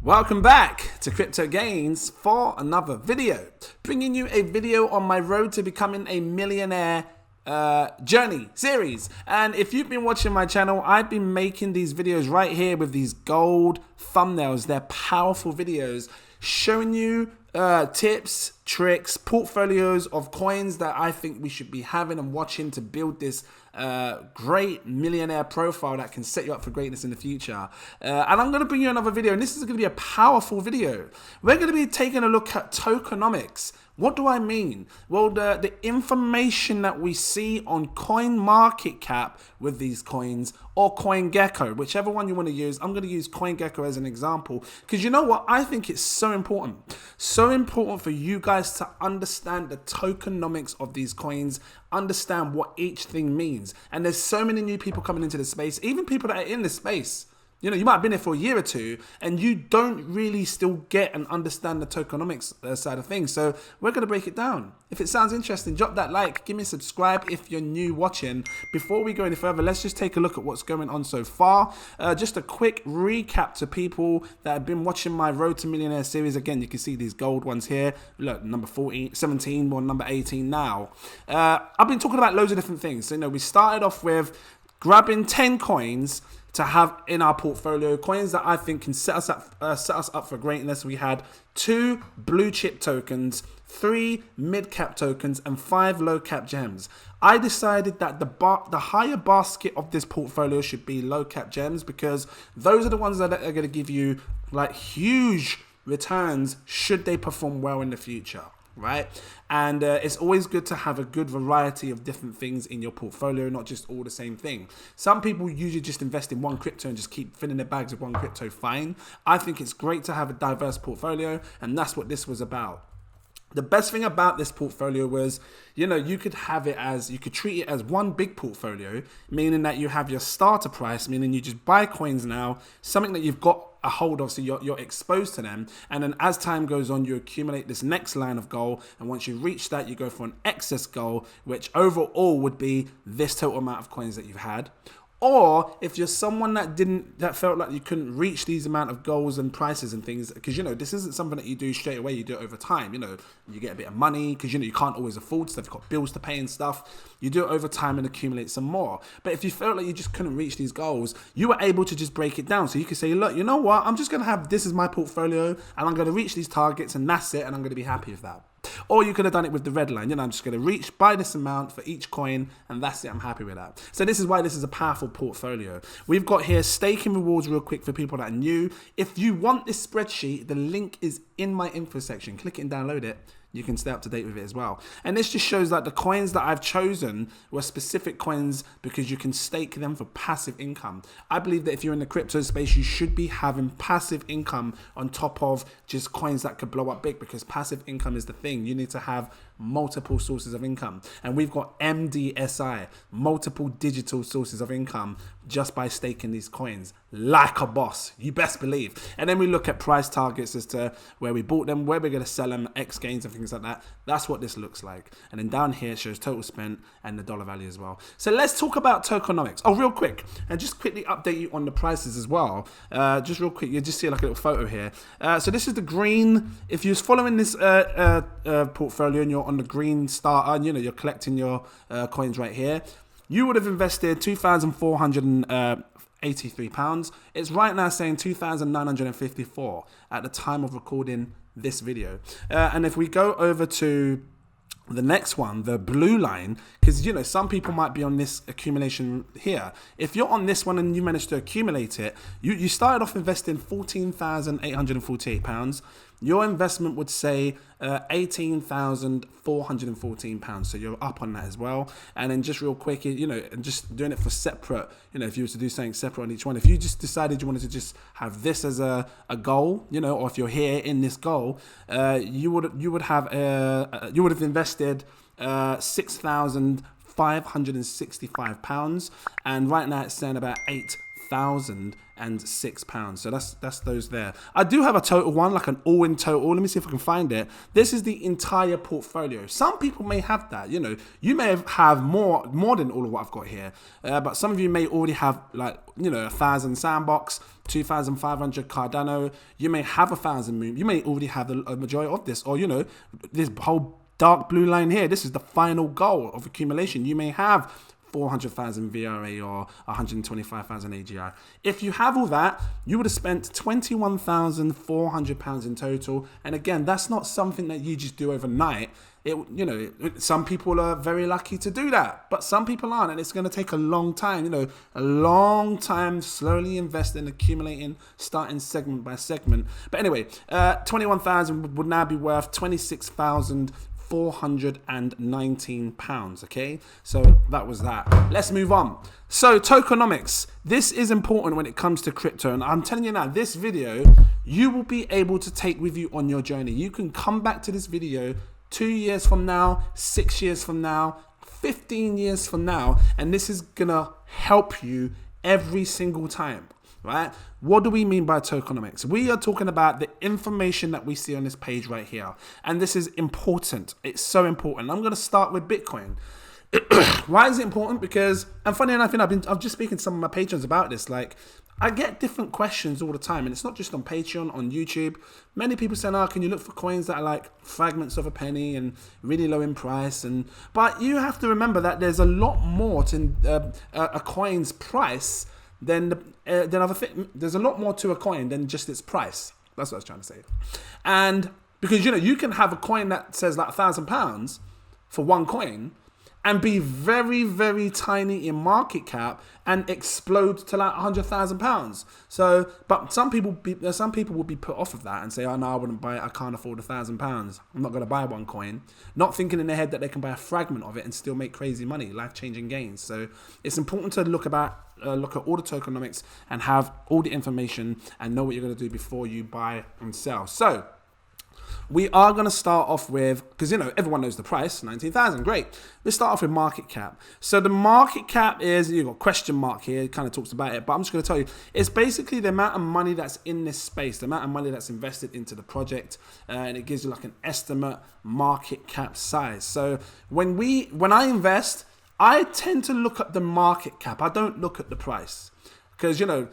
Welcome back to Crypto Gains for another video, bringing you a video on my road to becoming a millionaire journey series. And if you've been watching my channel, I've been making these videos right here with these gold thumbnails. They're powerful videos showing you tips, tricks, portfolios of coins that I think we should be having and watching to build this great millionaire profile that can set you up for greatness in the future. And I'm going to bring you another video, and this is going to be a powerful video. We're going to be taking a look at tokenomics. What do I mean? Well, the information that we see on CoinMarketCap with these coins, or CoinGecko, whichever one you want to use. I'm going to use CoinGecko as an example because you know what? I think it's so important. So important for you guys to understand the tokenomics of these coins, understand what each thing means. And there's so many new people coming into the space, even people that are in the space. You know, you might have been here for a year or two and you don't really still get and understand the tokenomics side of things. So we're going to break it down. If it sounds interesting, drop that like, give me a subscribe if you're new watching. Before we go any further, let's just take a look at what's going on so far. Just a quick recap to people that have been watching my Road to Millionaire series. Again, you can see these gold ones here. Look, number 14, 17 or number 18 now. I've been talking about loads of different things. So, you know, we started off with grabbing 10 coins to have in our portfolio, coins that I think can set us up for greatness. We had 2 blue chip tokens, 3 mid cap tokens, and 5 low cap gems. I decided that the higher basket of this portfolio should be low cap gems because those are the ones that are going to give you like huge returns should they perform well in the future. Right? And it's always good to have a good variety of different things in your portfolio, not just all the same thing. Some people usually just invest in one crypto and just keep filling their bags with one crypto. Fine. I think it's great to have a diverse portfolio, and that's what this was about. The best thing about this portfolio was, you know, you could treat it as one big portfolio, meaning that you have your starter price, meaning you just buy coins now, something that you've got a hold of, so you're exposed to them, and then as time goes on you accumulate this next line of goal, and once you reach that you go for an excess goal, which overall would be this total amount of coins that you've had. Or if you're someone that felt like you couldn't reach these amount of goals and prices and things, because you know this isn't something that you do straight away, you do it over time. You know, you get a bit of money because you know you can't always afford stuff, you've got bills to pay and stuff. You do it over time and accumulate some more. But if you felt like you just couldn't reach these goals, you were able to just break it down. So you could say, look, you know what, I'm just gonna have this as my portfolio and I'm gonna reach these targets and that's it, and I'm gonna be happy with that. Or you could have done it with the red line. You know, I'm just going to buy this amount for each coin, and that's it. I'm happy with that. So this is why this is a powerful portfolio. We've got here staking rewards real quick for people that are new. If you want this spreadsheet, the link is in my info section. Click it and download it. You can stay up to date with it as well. And this just shows that the coins that I've chosen were specific coins because you can stake them for passive income. I believe that if you're in the crypto space, you should be having passive income on top of just coins that could blow up big, because passive income is the thing. You need to have multiple sources of income. And we've got MDSI, multiple digital sources of income, just by staking these coins like a boss. You best believe. And then we look at price targets as to where we bought them, where we're going to sell them, X gains and things like that. That's what this looks like. And then down here it shows total spent and the dollar value as well. So let's talk about tokenomics. Oh, real quick, and just quickly update you on the prices as well. Just real quick, you just see like a little photo here. So this is the green. If you're following this portfolio and you're on the green starter, and you know you're collecting your coins right here, you would have invested £2,483. It's right now saying 2,954 at the time of recording this video. And if we go over to the next one, the blue line, because you know some people might be on this accumulation here. If you're on this one and you manage to accumulate it, you started off investing £14,848. Your investment would say £18,414. So you're up on that as well. And then just real quick, you know, and just doing it for separate, you know, if you were to do something separate on each one, if you just decided you wanted to just have this as a goal, you know, or if you're here in this goal, you would have invested £6,565, and right now it's saying about £1,006. So that's those there. I do have a total one, like an all-in total. Let me see if I can find it. This is the entire portfolio. Some people may have that. You know, you may have more than all of what I've got here. But some of you may already have, like, you know, 1,000 Sandbox, 2,500 Cardano. You may have 1,000 Moon. You may already have a majority of this, or, you know, this whole dark blue line here. This is the final goal of accumulation. You may have 400,000 VRA or 125,000 AGI. If you have all that, you would have spent £21,400 in total. And again, that's not something that you just do overnight. Some people are very lucky to do that, but some people aren't, and it's going to take a long time. You know, a long time, slowly investing, accumulating, starting segment by segment. But anyway, 21,000 would now be worth £26,419. Okay, so that was that. Let's move on. So tokenomics, this is important when it comes to crypto, and I'm telling you now, this video you will be able to take with you on your journey. You can come back to this video 2 years from now, 6 years from now, 15 years from now, and this is gonna help you every single time, right? What do we mean by tokenomics? We are talking about the information that we see on this page right here, and this is important. It's so important. I'm gonna start with Bitcoin. Why is it important? Because, and funny enough, I'm just speaking to some of my patrons about this. Like, I get different questions all the time, and it's not just on Patreon, on YouTube. Many people saying, "Oh, can you look for coins that are like fragments of a penny and really low in price?" But you have to remember that there's a lot more to a coin's price than other things. There's a lot more to a coin than just its price. That's what I was trying to say. And because, you know, you can have a coin that says like £1,000 for one coin, and be very, very tiny in market cap and explode to like £100,000. So, but some people will be put off of that and say, "Oh no, I wouldn't buy it. I can't afford £1,000. I'm not going to buy one coin." Not thinking in their head that they can buy a fragment of it and still make crazy money, life-changing gains. So it's important to look at all the tokenomics and have all the information and know what you're going to do before you buy and sell. So we are going to start off with, because, you know, everyone knows the price, 19,000, great. Let's start off with market cap. So the market cap is, you've got question mark here, it kind of talks about it, but I'm just going to tell you, it's basically the amount of money that's in this space, the amount of money that's invested into the project, and it gives you like an estimate market cap size. So when I invest, I tend to look at the market cap. I don't look at the price, because, you know,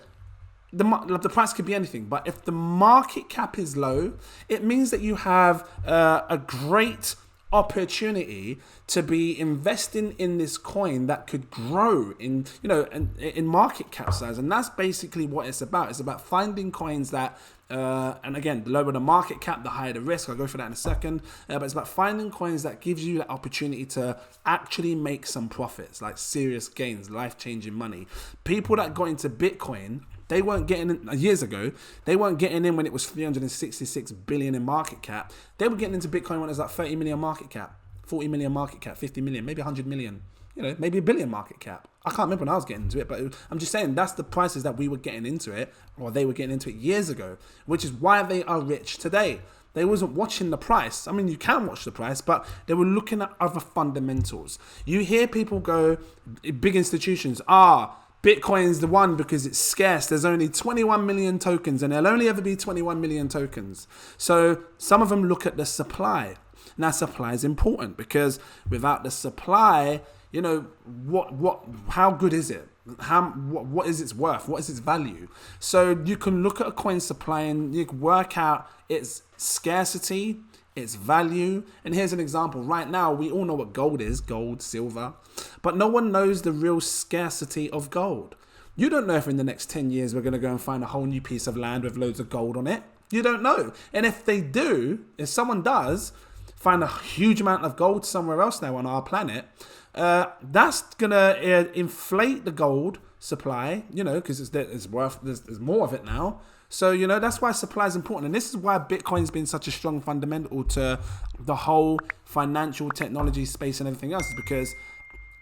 the price could be anything, but if the market cap is low, it means that you have a great opportunity to be investing in this coin that could grow in, you know, in market cap size. And that's basically what it's about. It's about finding coins that, and again, the lower the market cap, the higher the risk. I'll go for that in a second. But it's about finding coins that gives you that opportunity to actually make some profits, like serious gains, life-changing money. People that got into Bitcoin, they weren't getting in years ago. They weren't getting in when it was 366 billion in market cap. They were getting into Bitcoin when it was like 30 million market cap, 40 million market cap, 50 million, maybe 100 million, you know, maybe a billion market cap. I can't remember when I was getting into it, but I'm just saying that's the prices that we were getting into it, or they were getting into it years ago, which is why they are rich today. They wasn't watching the price. I mean, you can watch the price, but they were looking at other fundamentals. You hear people go, big institutions, Bitcoin's the one because it's scarce. There's only 21 million tokens, and there'll only ever be 21 million tokens. So some of them look at the supply. Now, supply is important because without the supply, you know, how good is it? What is its worth? What is its value? So you can look at a coin supply and you can work out its scarcity, its value. And here's an example. Right now, we all know what gold is, gold, silver, but no one knows the real scarcity of gold. You don't know if in the next 10 years we're going to go and find a whole new piece of land with loads of gold on it. You don't know. And if they do, if someone does find a huge amount of gold somewhere else now on our planet, that's going to inflate the gold supply, you know, because there's more of it now. So, you know, that's why supply is important. And this is why Bitcoin's been such a strong fundamental to the whole financial technology space and everything else, is because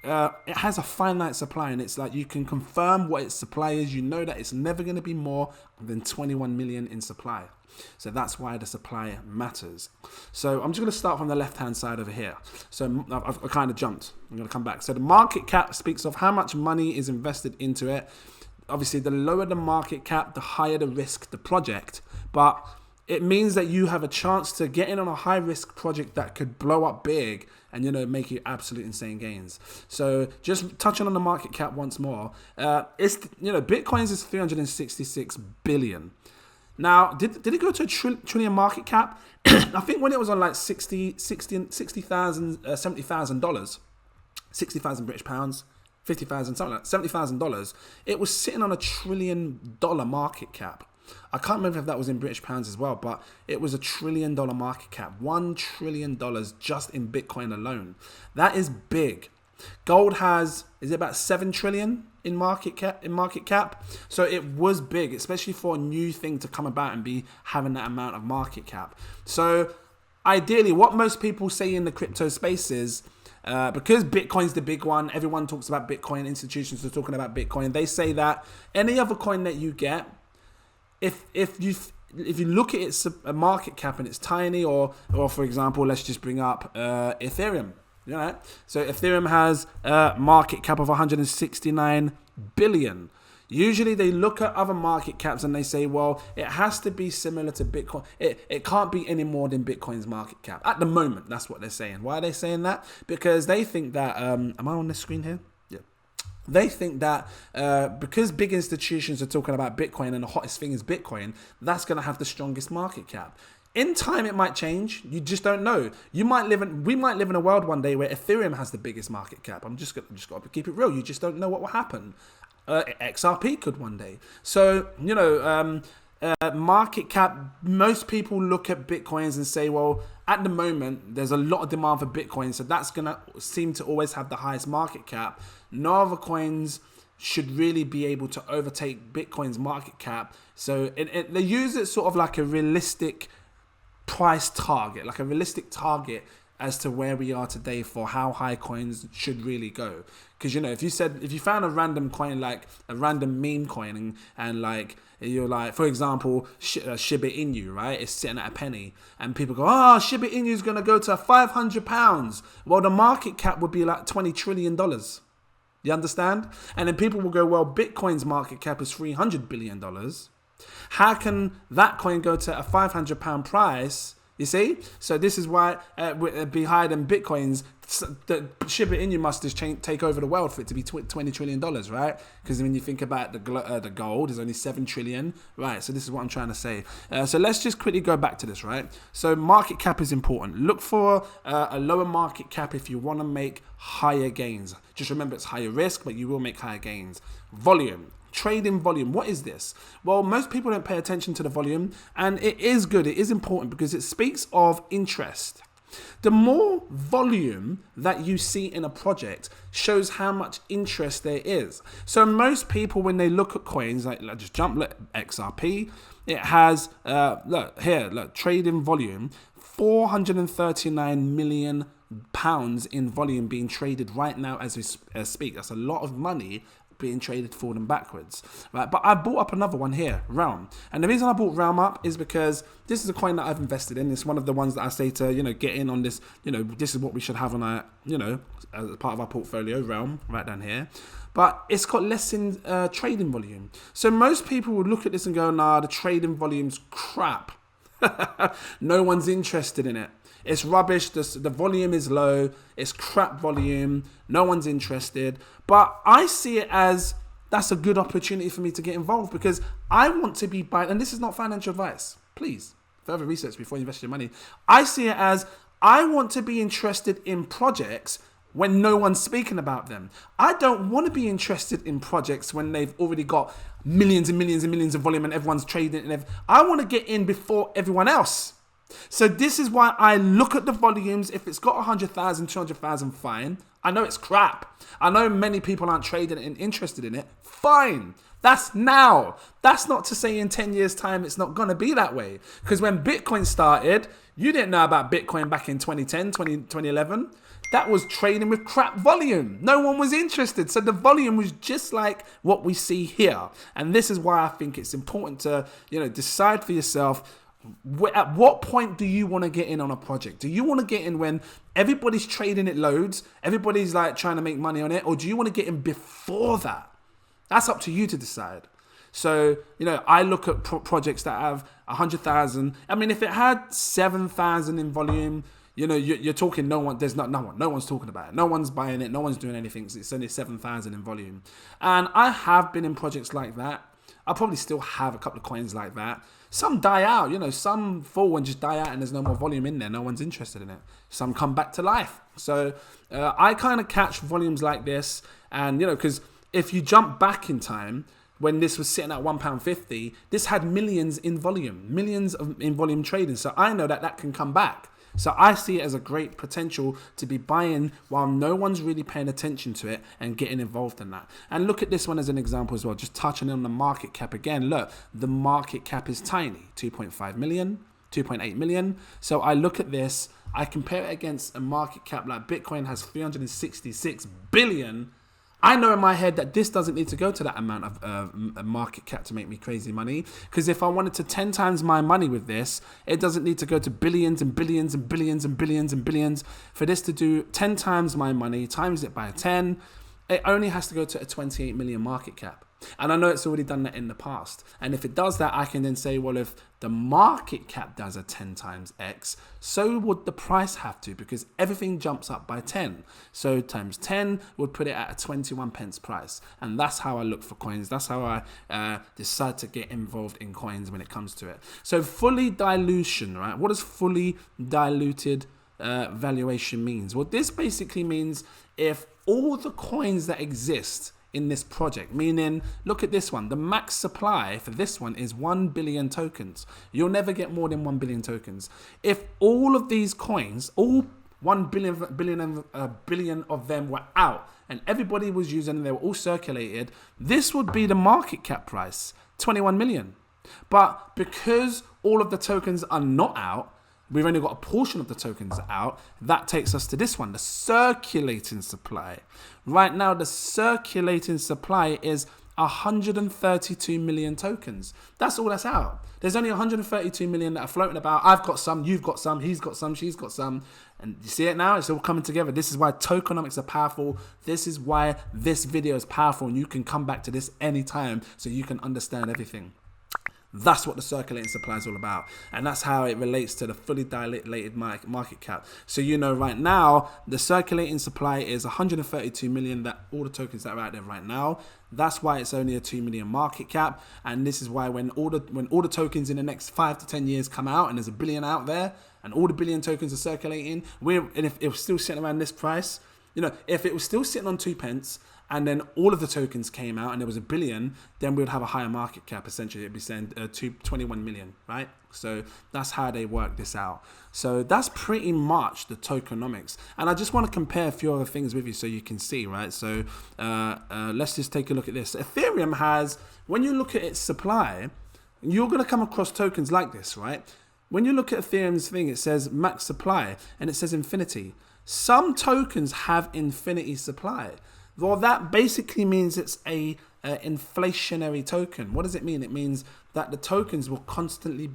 it has a finite supply, and it's like you can confirm what its supply is. You know that it's never going to be more than 21 million in supply. So that's why the supply matters. So I'm just going to start from the left-hand side over here. So I've kind of jumped. I'm going to come back. So the market cap speaks of how much money is invested into it. obviously the lower the market cap, the higher the risk the project. But it means that you have a chance to get in on a high risk project that could blow up big and, you know, make you absolute insane gains. So just touching on the market cap once more, it's, you know, Bitcoin's is 366 billion. Now, did it go to a trillion market cap? I think when it was on like $60,000, $70,000, 60,000 British pounds, 50,000, something like $70,000, it was sitting on $1 trillion market cap. I can't remember if that was in British pounds as well, but it was $1 trillion market cap. $1 trillion just in Bitcoin alone. That is big. Gold has, is it about 7 trillion in market cap? So it was big, especially for a new thing to come about and be having that amount of market cap. So ideally, what most people say in the crypto space is, because Bitcoin's the big one, everyone talks about Bitcoin, institutions are talking about Bitcoin. They say that any other coin that you get, if you look at its market cap and it's tiny, or for example, let's just bring up Ethereum. You know, so Ethereum has a market cap of 169 billion. Usually they look at other market caps and they say, well, it has to be similar to Bitcoin. It can't be any more than Bitcoin's market cap. At the moment, that's what they're saying. Why are they saying that? Because they think that, am I on the screen here? Yeah. They think that because big institutions are talking about Bitcoin and the hottest thing is Bitcoin, that's going to have the strongest market cap. In time, it might change. You just don't know. We might live in a world one day where Ethereum has the biggest market cap. I'm just got to keep it real. You just don't know what will happen. XRP could one day. So, you know, market cap, most people look at Bitcoins and say, well, at the moment, there's a lot of demand for Bitcoin. So that's going to seem to always have the highest market cap. No other coins should really be able to overtake Bitcoin's market cap. So they use it sort of like a realistic price target, like a realistic target as to where we are today for how high coins should really go. Because, you know, if you found a random coin, like a random meme coin, and like you're like, for example, Shiba Inu, right? It's sitting at a penny, and people go, oh, Shiba Inu is going to go to £500. Well, the market cap would be like $20 trillion. You understand? And then people will go, well, Bitcoin's market cap is $300 billion. How can that coin go to a £500 price? You see? So this is why be higher than Bitcoin's. The Shiba Inu must just take over the world for it to be $20 trillion, right? Because when you think about the gold is only 7 trillion, right? So this is what I'm trying to say. So let's just quickly go back to this, right? So market cap is important. Look for a lower market cap if you want to make higher gains. Just remember it's higher risk, but you will make higher gains. Volume. Trading volume. What is this? Well, most people don't pay attention to the volume, and it is good. It is important because it speaks of interest. The more volume that you see in a project shows how much interest there is. So most people, when they look at coins, like just jump XRP, it has, look, trading volume, 439 million pounds in volume being traded right now as we speak. That's a lot of money being traded forward and backwards, right? But I bought up another one here, Realm. And the reason I bought Realm up is because this is a coin that I've invested in. It's one of the ones that I say to, you know, get in on this, you know, this is what we should have on our, you know, as part of our portfolio, Realm, right down here. But it's got less in trading volume. So most people would look at this and go, nah, the trading volume's crap. No one's interested in it. It's rubbish. The volume is low. It's crap volume. No one's interested. But I see it as that's a good opportunity for me to get involved because I want to be buying. And this is not financial advice. Please, further research before you invest your money. I see it as I want to be interested in projects when no one's speaking about them. I don't want to be interested in projects when they've already got millions and millions and millions of volume and everyone's trading. I want to get in before everyone else. So this is why I look at the volumes. If it's got 100,000, 200,000, fine. I know it's crap. I know many people aren't trading and interested in it. Fine. That's now. That's not to say in 10 years' time it's not going to be that way. Because when Bitcoin started, you didn't know about Bitcoin back in 2010, 2011. That was trading with crap volume. No one was interested. So the volume was just like what we see here. And this is why I think it's important to, you know, decide for yourself, at what point do you want to get in on a project? Do you want to get in when everybody's trading it loads, everybody's like trying to make money on it, or do you want to get in before that? That's up to you to decide. So, I look at projects that have 100,000. I mean, if it had 7,000 in volume, you're talking no one's talking about it. No one's buying it. No one's doing anything. It's only 7,000 in volume. And I have been in projects like that. I probably still have a couple of coins like that. Some die out, some fall and just die out and there's no more volume in there. No one's interested in it. Some come back to life. So I kind of catch volumes like this. And, because if you jump back in time, when this was sitting at £1.50, this had millions in volume, in volume trading. So I know that can come back. So I see it as a great potential to be buying while no one's really paying attention to it and getting involved in that. And look at this one as an example as well, just touching on the market cap again. Look, the market cap is tiny, 2.5 million, 2.8 million. So I look at this, I compare it against a market cap like Bitcoin has 366 billion. I know in my head that this doesn't need to go to that amount of market cap to make me crazy money. Because if I wanted to 10 times my money with this, it doesn't need to go to billions and billions and billions and billions and billions. For this to do 10 times my money, times it by 10, it only has to go to a 28 million market cap. And I know it's already done that in the past. And if it does that, I can then say, well, if the market cap does a 10 times X, so would the price have to, because everything jumps up by 10. So times 10 would put it at a 21 pence price. And that's how I look for coins. That's how I decide to get involved in coins when it comes to it. So fully dilution, right? What does fully diluted valuation means? Well, this basically means if all the coins that exist in this project, meaning, look at this one, the max supply for this one is 1 billion tokens. You'll never get more than 1 billion tokens. If all of these coins, all 1 billion of them were out and everybody was using them, they were all circulated, this would be the market cap price, 21 million. But because all of the tokens are not out, we've only got a portion of the tokens out. That takes us to this one, the circulating supply. Right now, the circulating supply is 132 million tokens. That's all that's out. There's only 132 million that are floating about. I've got some, you've got some, he's got some, she's got some. And you see it now? It's all coming together. This is why tokenomics are powerful. This is why this video is powerful. And you can come back to this anytime so you can understand everything. That's what the circulating supply is all about. And that's how it relates to the fully dilated market cap. So right now, the circulating supply is 132 million, that all the tokens that are out there right now. That's why it's only a 2 million market cap. And this is why when all the tokens in the next 5 to 10 years come out and there's a billion out there and all the billion tokens are circulating, and if it was still sitting around this price, if it was still sitting on 2 pence, and then all of the tokens came out and there was a billion, then we would have a higher market cap. Essentially, it'd be saying 21 million, right? So that's how they work this out. So that's pretty much the tokenomics. And I just want to compare a few other things with you so you can see, right? So let's just take a look at this. Ethereum has, when you look at its supply, you're going to come across tokens like this, right? When you look at Ethereum's thing, it says max supply and it says infinity. Some tokens have infinity supply. Well, that basically means it's a inflationary token. What does it mean? It means that the tokens will constantly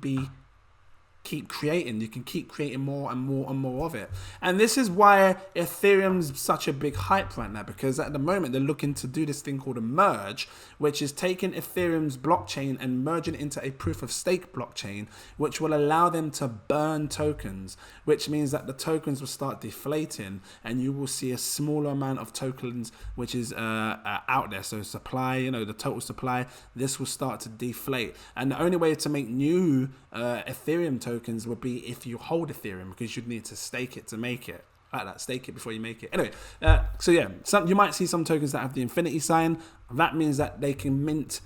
keep creating. You can keep creating more and more and more of it. And this is why Ethereum's such a big hype right now, because at the moment they're looking to do this thing called a merge, which is taking Ethereum's blockchain and merging it into a proof of stake blockchain, which will allow them to burn tokens, which means that the tokens will start deflating and you will see a smaller amount of tokens which is out there. So supply, the total supply, this will start to deflate. And the only way to make new Ethereum tokens would be if you hold Ethereum, because you'd need to stake it to make it. Like that, stake it before you make it. Anyway, so yeah, you might see some tokens that have the infinity sign. That means that they can mint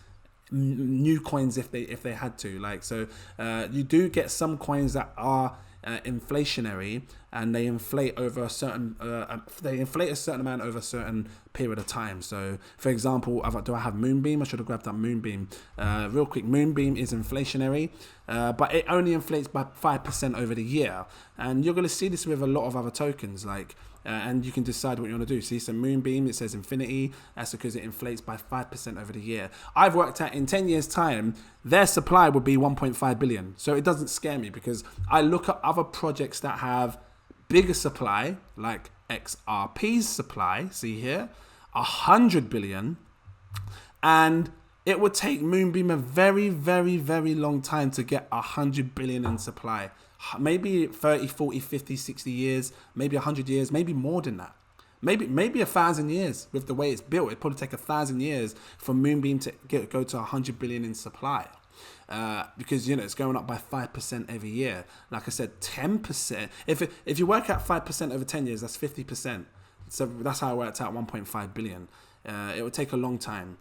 new coins if they had to. You do get some coins that are inflationary, and they inflate over a certain amount over a certain period of time. So for example, do I have Moonbeam? I should have grabbed that Moonbeam real quick. Moonbeam is inflationary, but it only inflates by 5% over the year, and you're going to see this with a lot of other tokens, and you can decide what you want to do. See, so Moonbeam, it says infinity. That's because it inflates by 5% over the year. I've worked out in 10 years time, their supply would be 1.5 billion. So it doesn't scare me, because I look at other projects that have bigger supply, like Xrp's supply, see here, 100 billion. And it would take Moonbeam a very, very, very long time to get 100 billion in supply. Maybe 30, 40, 50, 60 years, maybe 100 years, maybe more than that. Maybe 1,000 years with the way it's built. It'd probably take 1,000 years for Moonbeam to go to 100 billion in supply. Because, you know, it's going up by 5% every year. Like I said, 10%. If you work out 5% over 10 years, that's 50%. So that's how I worked out 1.5 billion. It would take a long time.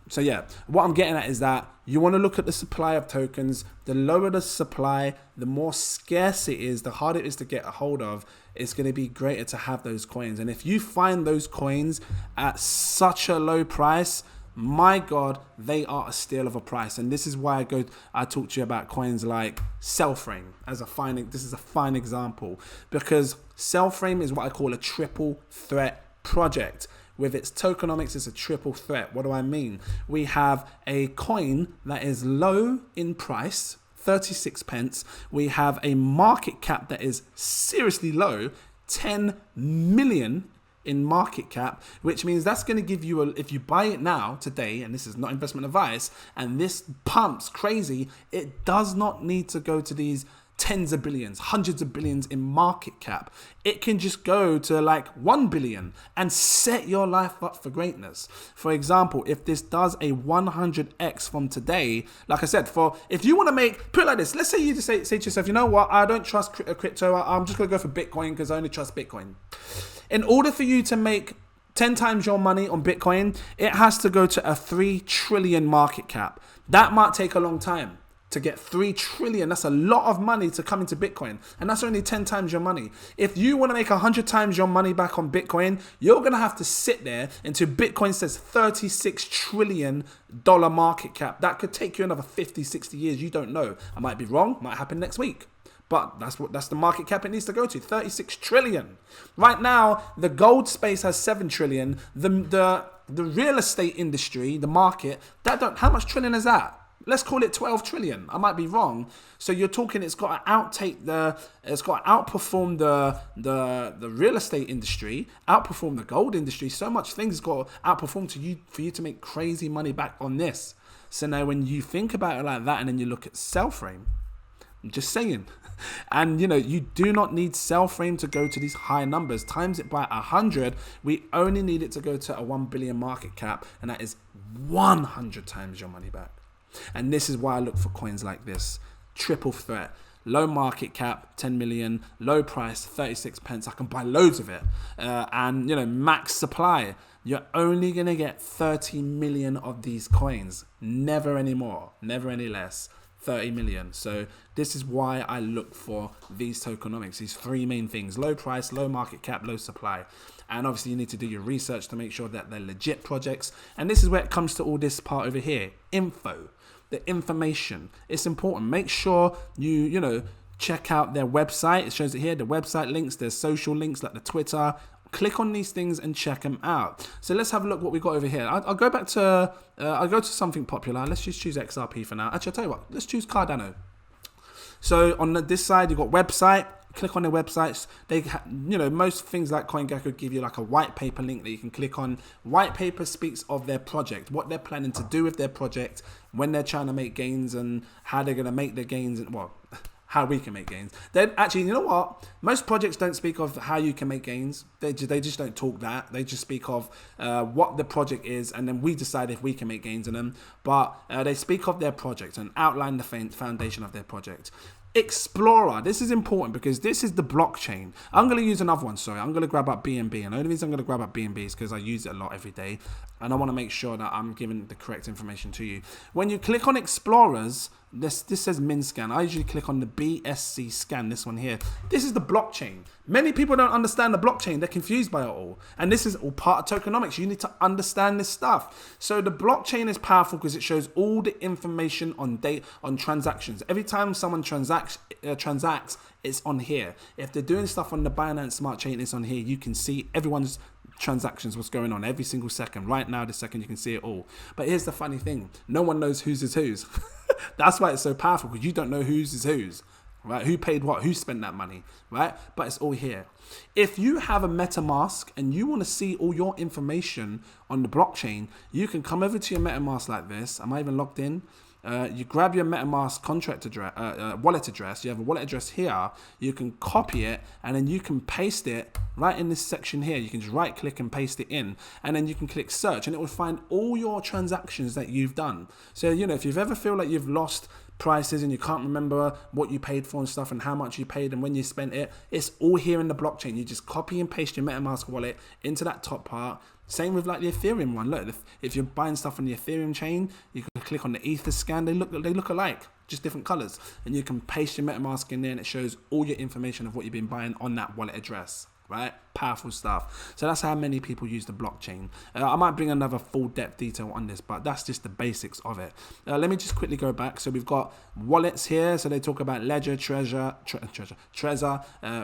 So yeah, what I'm getting at is that you want to look at the supply of tokens. The lower the supply, the more scarce it is, the harder it is to get a hold of. It's going to be greater to have those coins. And if you find those coins at such a low price, my God, they are a steal of a price. And this is why I talk to you about coins like Cellframe as this is a fine example, because Cellframe is what I call a triple threat project. With its tokenomics, it's a triple threat. What do I mean? We have a coin that is low in price, 36 pence. We have a market cap that is seriously low, 10 million in market cap, which means that's going to give you if you buy it now today, and this is not investment advice, and this pumps crazy, it does not need to go to these tens of billions, hundreds of billions in market cap. It can just go to like 1 billion and set your life up for greatness. For example, if this does a 100x from today, like I said, if you want to put it like this, let's say you just say to yourself, you know what, I don't trust crypto, I'm just going to go for Bitcoin because I only trust Bitcoin. In order for you to make 10 times your money on Bitcoin, it has to go to a 3 trillion market cap. That might take a long time. To get 3 trillion, that's a lot of money to come into Bitcoin. And that's only 10 times your money. If you want to make 100 times your money back on Bitcoin, you're going to have to sit there until Bitcoin says $36 trillion market cap. That could take you another 50, 60 years. You don't know. I might be wrong. Might happen next week. But that's the market cap it needs to go to, 36 trillion. Right now, the gold space has 7 trillion. The real estate industry, the market, how much trillion is that? Let's call it 12 trillion. I might be wrong. So you're talking it's got to outperform the real estate industry, outperform the gold industry. So much things got to outperform for you to make crazy money back on this. So now when you think about it like that and then you look at Cellframe, I'm just saying. And you know, you do not need Cellframe to go to these high numbers. Times it by 100, we only need it to go to a 1 billion market cap, and that is 100 times your money back. And this is why I look for coins like this. Triple threat. Low market cap, 10 million. Low price, 36 pence. I can buy loads of it. And, you know, max supply. You're only going to get 30 million of these coins. Never any more. Never any less. 30 million. So this is why I look for these tokenomics. These 3 main things. Low price, low market cap, low supply. And obviously you need to do your research to make sure that they're legit projects. And this is where it comes to all this part over here. Info. The information. It's important. Make sure you know, check out their website. It shows it here. The website links. There's social links like the Twitter. Click on these things and check them out. So let's have a look what we got over here. I'll go back to, I'll go to something popular. Let's just choose XRP for now. Actually, I'll tell you what. Let's choose Cardano. So on this side, you've got website. Click on their websites. You know, most things like CoinGecko give you like a white paper link that you can click on. White paper speaks of their project, what they're planning to do with their project, when they're trying to make gains, and how they're going to make their gains, and well, how we can make gains. Then actually, you know what? Most projects don't speak of how you can make gains. They just don't talk that. They just speak of what the project is, and then we decide if we can make gains in them. But they speak of their project and outline the foundation of their project. Explorer. This is important because this is the blockchain. I'm going to use another one. Sorry, I'm going to grab up BNB. And the only reason I'm going to grab up BNB is because I use it a lot every day. And I want to make sure that I'm giving the correct information to you. When you click on Explorers, this says min scan. I usually click on the BSC scan, this one here. This is the blockchain. Many people don't understand the blockchain. They're confused by it all. And this is all part of tokenomics. You need to understand this stuff. So the blockchain is powerful because it shows all the information on transactions. Every time someone transacts, it's on here. If they're doing stuff on the Binance Smart Chain, it's on here. You can see everyone's transactions, what's going on every single second. Right now, this second, you can see it all. But here's the funny thing. No one knows whose is whose. That's why it's so powerful, because you don't know whose is whose. right? Who paid what? Who spent that money, right? But it's all here. If you have a MetaMask and you want to see all your information on the blockchain, you can come over to your MetaMask like this. Am I even logged in? You grab your MetaMask contract address, wallet address. You have a wallet address here. You can copy it and then you can paste it right in this section here. You can just right click and paste it in, and then you can click search and it will find all your transactions that you've done. So, you know, if you've ever feel like you've lost prices and you can't remember what you paid for and stuff and how much you paid and when you spent it, it's all here in the blockchain. You just copy and paste your MetaMask wallet into that top part. Same with like the Ethereum one. Look, if you're buying stuff on the Ethereum chain, you can click on the Ether scan. They look alike, just different colors, and you can paste your MetaMask in there, and it shows all your information of what you've been buying on that wallet address. Right? Powerful stuff. So that's how many people use the blockchain. I might bring another full depth detail on this, but that's just the basics of it. Let me just quickly go back. So we've got wallets here. So they talk about Ledger, Trezor,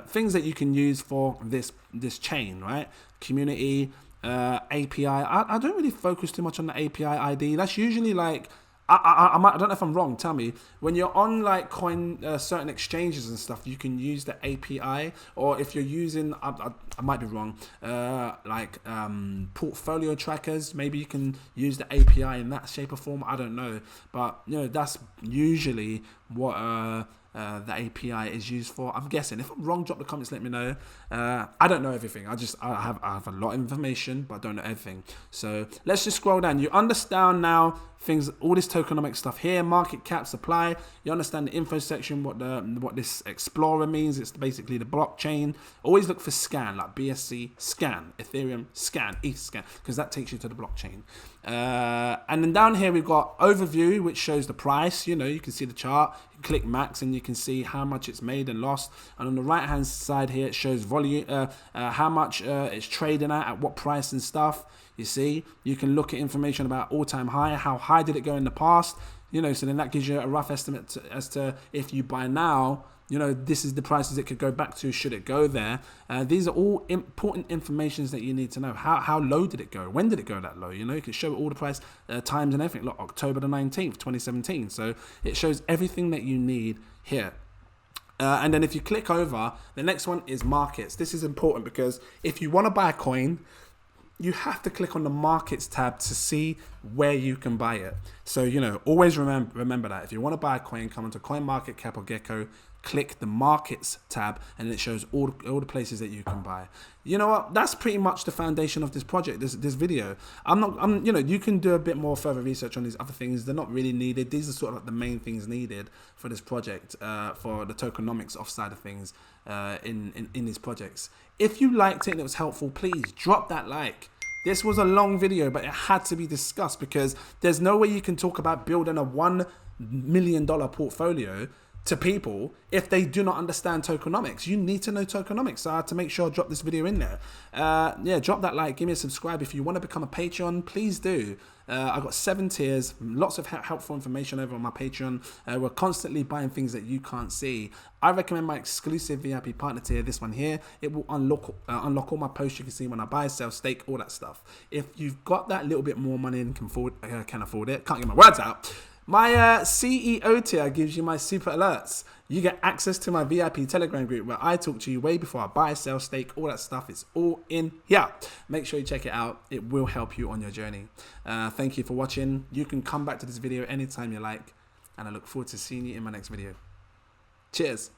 things that you can use for this chain, right? Community, API. I don't really focus too much on the API ID. That's usually like, I don't know if I'm wrong, tell me. When you're on like certain exchanges and stuff, you can use the API, or if you're using, I might be wrong, portfolio trackers, maybe you can use the API in that shape or form, I don't know. But, you know, that's usually what the API is used for. I'm guessing. If I'm wrong, drop the comments, let me know. I don't know everything. I have a lot of information, but I don't know everything. So let's just scroll down. You understand now things, all this tokenomics stuff here, market cap, supply. You understand the info section, what this explorer means. It's basically the blockchain. Always look for scan, like BSC scan, Ethereum scan, ETH scan, because that takes you to the blockchain. And then down here we've got overview, which shows the price. You know, you can see the chart. You can click max and you can see how much it's made and lost. And on the right hand side here, it shows volume, how much it's trading at what price and stuff. You see, you can look at information about all-time high. How high did it go in the past? You know, so then that gives you a rough estimate as to if you buy now, you know, this is the prices it could go back to should it go there. These are all important informations that you need to know. How low did it go? When did it go that low? You know, you can show all the price times and everything. Look, October the 19th, 2017. So it shows everything that you need here. And then if you click over, the next one is markets. This is important because if you want to buy a coin, you have to click on the markets tab to see where you can buy it. So, you know, always remember that. If you want to buy a coin, come into CoinMarketCap or Gecko, click the markets tab, and it shows all the places that you can buy. You know what? That's pretty much the foundation of this project, this video. You know, you can do a bit more further research on these other things. They're not really needed. These are sort of like the main things needed for this project, for the tokenomics offside of things in these projects. If you liked it and it was helpful, please drop that like. This was a long video, but it had to be discussed because there's no way you can talk about building a $1 million portfolio to people if they do not understand tokenomics. You need to know tokenomics. So I had to make sure I drop this video in there. Yeah, drop that like, give me a subscribe. If you want to become a Patreon, please do. I've got 7 tiers, lots of helpful information over on my Patreon. We're constantly buying things that you can't see. I recommend my exclusive VIP partner tier, this one here. It will unlock all my posts you can see when I buy, sell, stake, all that stuff. If you've got that little bit more money and can afford it, can't get my words out. My CEO tier gives you my super alerts. You get access to my VIP Telegram group where I talk to you way before I buy, sell, stake, all that stuff. It's all in here. Make sure you check it out. It will help you on your journey. Thank you for watching. You can come back to this video anytime you like, and I look forward to seeing you in my next video. Cheers.